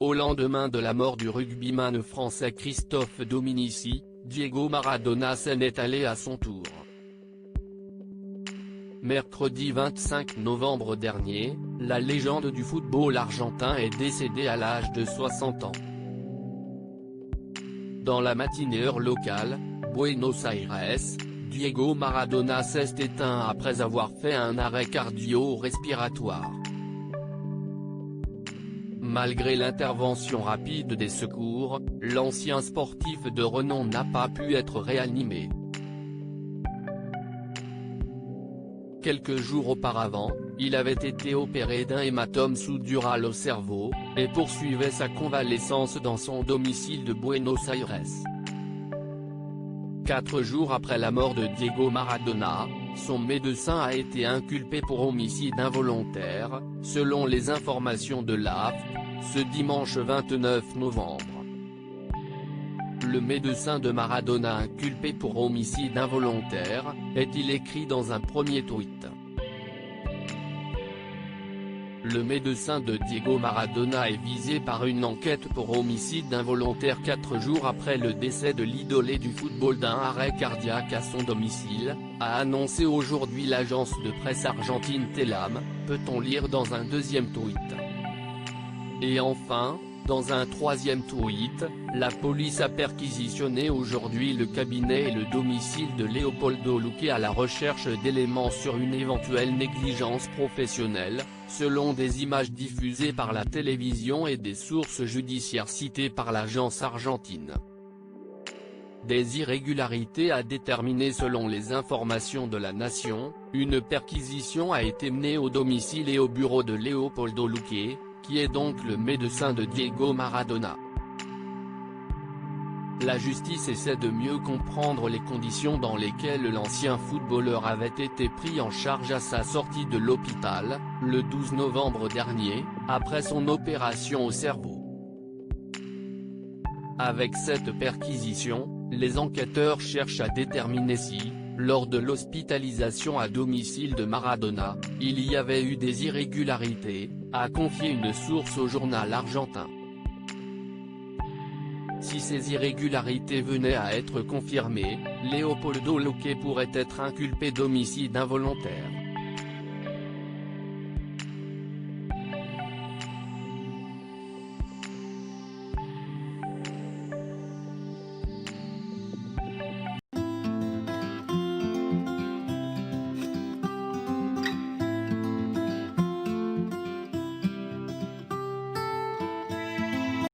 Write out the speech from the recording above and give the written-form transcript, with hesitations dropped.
Au lendemain de la mort du rugbyman français Christophe Dominici, Diego Maradona s'en est allé à son tour. Mercredi 25 novembre dernier, la légende du football argentin est décédée à l'âge de 60 ans. Dans la matinée heure locale, Buenos Aires, Diego Maradona s'est éteint après avoir fait un arrêt cardio-respiratoire. Malgré l'intervention rapide des secours, l'ancien sportif de renom n'a pas pu être réanimé. Quelques jours auparavant, il avait été opéré d'un hématome sous-dural au cerveau, et poursuivait sa convalescence dans son domicile de Buenos Aires. 4 jours après la mort de Diego Maradona, son médecin a été inculpé pour homicide involontaire, selon les informations de l'AFP, ce dimanche 29 novembre. Le médecin de Maradona inculpé pour homicide involontaire, est-il écrit dans un premier tweet. Le médecin de Diego Maradona est visé par une enquête pour homicide involontaire 4 jours après le décès de l'idolé du football d'un arrêt cardiaque à son domicile, a annoncé aujourd'hui l'agence de presse argentine Telam, peut-on lire dans un deuxième tweet. Et enfin, dans un troisième tweet, la police a perquisitionné aujourd'hui le cabinet et le domicile de Leopoldo Luque à la recherche d'éléments sur une éventuelle négligence professionnelle, selon des images diffusées par la télévision et des sources judiciaires citées par l'agence argentine. Des irrégularités à déterminer selon les informations de la Nation, une perquisition a été menée au domicile et au bureau de Leopoldo Luque, qui est donc le médecin de Diego Maradona. La justice essaie de mieux comprendre les conditions dans lesquelles l'ancien footballeur avait été pris en charge à sa sortie de l'hôpital, le 12 novembre dernier, après son opération au cerveau. Avec cette perquisition, les enquêteurs cherchent à déterminer si, lors de l'hospitalisation à domicile de Maradona, il y avait eu des irrégularités, a confié une source au journal argentin. Si ces irrégularités venaient à être confirmées, Leopoldo Luque pourrait être inculpé d'homicide involontaire.